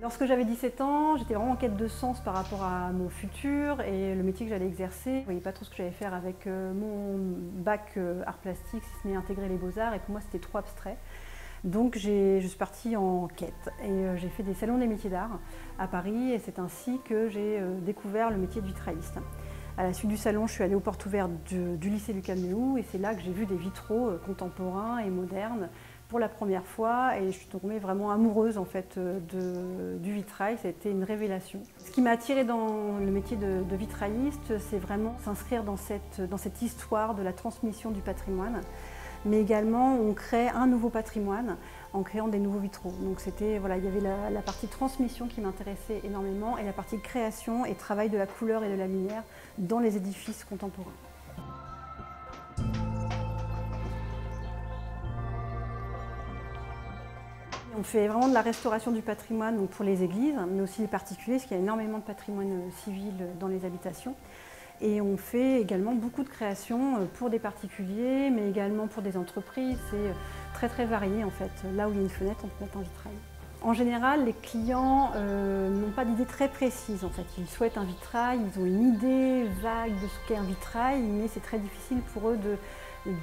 Lorsque j'avais 17 ans, j'étais vraiment en quête de sens par rapport à mon futur et le métier que j'allais exercer. Je ne voyais pas trop ce que j'allais faire avec mon bac art plastique, si ce n'est intégrer les beaux-arts, et pour moi c'était trop abstrait. Donc je suis partie en quête et j'ai fait des salons des métiers d'art à Paris, et c'est ainsi que j'ai découvert le métier de vitrailliste. À la suite du salon, je suis allée aux portes ouvertes du lycée Lucas Méou, et c'est là que j'ai vu des vitraux contemporains et modernes pour la première fois, et je suis tombée vraiment amoureuse en fait du vitrail. Ça a été une révélation. Ce qui m'a attirée dans le métier de vitrailliste, c'est vraiment s'inscrire dans cette histoire de la transmission du patrimoine. Mais également, on crée un nouveau patrimoine en créant des nouveaux vitraux. Donc voilà, il y avait la partie transmission qui m'intéressait énormément, et la partie création et travail de la couleur et de la lumière dans les édifices contemporains. On fait vraiment de la restauration du patrimoine, donc pour les églises, mais aussi les particuliers, parce qu'il y a énormément de patrimoine civil dans les habitations. Et on fait également beaucoup de créations pour des particuliers, mais également pour des entreprises. C'est très varié en fait. Là où il y a une fenêtre, on peut mettre un vitrail. En général, les clients n'ont pas d'idée très précise en fait. Ils souhaitent un vitrail, ils ont une idée vague de ce qu'est un vitrail, mais c'est très difficile pour eux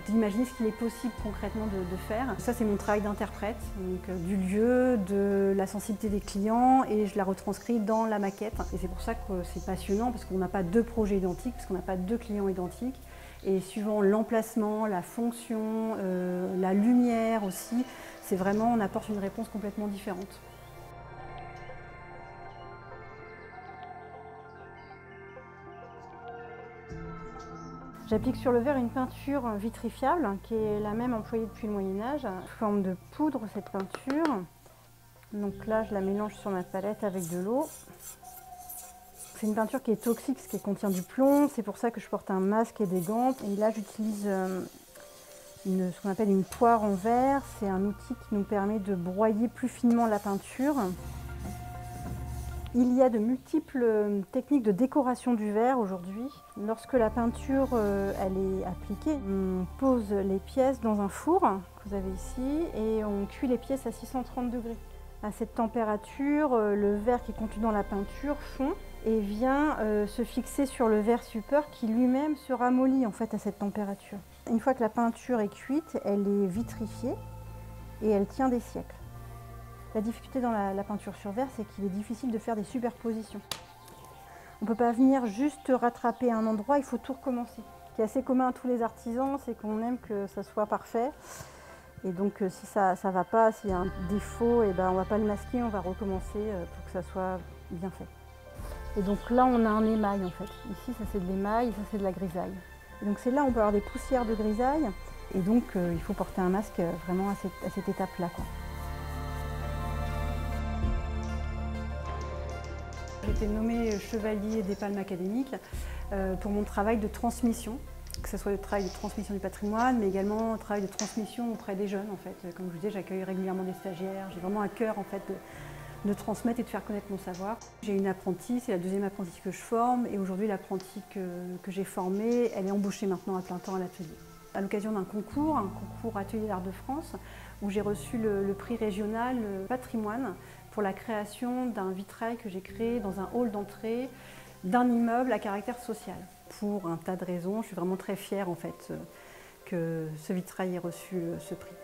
d'imaginer ce qu'il est possible concrètement de faire. Ça, c'est mon travail d'interprète, du lieu, de la sensibilité des clients, et je la retranscris dans la maquette. Et c'est pour ça que c'est passionnant, parce qu'on n'a pas deux projets identiques, parce qu'on n'a pas deux clients identiques. Et suivant l'emplacement, la fonction, la lumière aussi, c'est vraiment, on apporte une réponse complètement différente. J'applique sur le verre une peinture vitrifiable qui est la même employée depuis le Moyen-Âge, sous forme de poudre cette peinture. Donc là, je la mélange sur ma palette avec de l'eau. C'est une peinture qui est toxique, parce qu'elle contient du plomb, c'est pour ça que je porte un masque et des gants. Et là, j'utilise ce qu'on appelle une poire en verre. C'est un outil qui nous permet de broyer plus finement la peinture. Il y a de multiples techniques de décoration du verre aujourd'hui. Lorsque la peinture elle est appliquée, on pose les pièces dans un four que vous avez ici, et on cuit les pièces à 630 degrés. À cette température, le verre qui est contenu dans la peinture fond et vient se fixer sur le verre support, qui lui-même se ramollit en fait à cette température. Une fois que la peinture est cuite, elle est vitrifiée et elle tient des siècles. La difficulté dans la peinture sur verre, c'est qu'il est difficile de faire des superpositions. On ne peut pas venir juste rattraper un endroit, il faut tout recommencer. Ce qui est assez commun à tous les artisans, c'est qu'on aime que ça soit parfait. Et donc si ça ne va pas, s'il y a un défaut, on ne va pas le masquer, on va recommencer pour que ça soit bien fait. Et donc là, on a un émail en fait. Ici, ça c'est de l'émail, et ça c'est de la grisaille. Et donc c'est là où on peut avoir des poussières de grisaille. Et donc il faut porter un masque vraiment à cette étape-là, quoi. J'ai été nommée chevalier des Palmes académiques pour mon travail de transmission, que ce soit le travail de transmission du patrimoine, mais également le travail de transmission auprès des jeunes. En fait. Comme je vous disais, j'accueille régulièrement des stagiaires, j'ai vraiment à cœur en fait, de transmettre et de faire connaître mon savoir. J'ai une apprentie, c'est la deuxième apprentie que je forme, et aujourd'hui l'apprentie que j'ai formée, elle est embauchée maintenant à plein temps à l'atelier. À l'occasion d'un concours, un concours Atelier d'Art de France, où j'ai reçu le prix régional patrimoine pour la création d'un vitrail que j'ai créé dans un hall d'entrée d'un immeuble à caractère social. Pour un tas de raisons, je suis vraiment très fière en fait que ce vitrail ait reçu ce prix.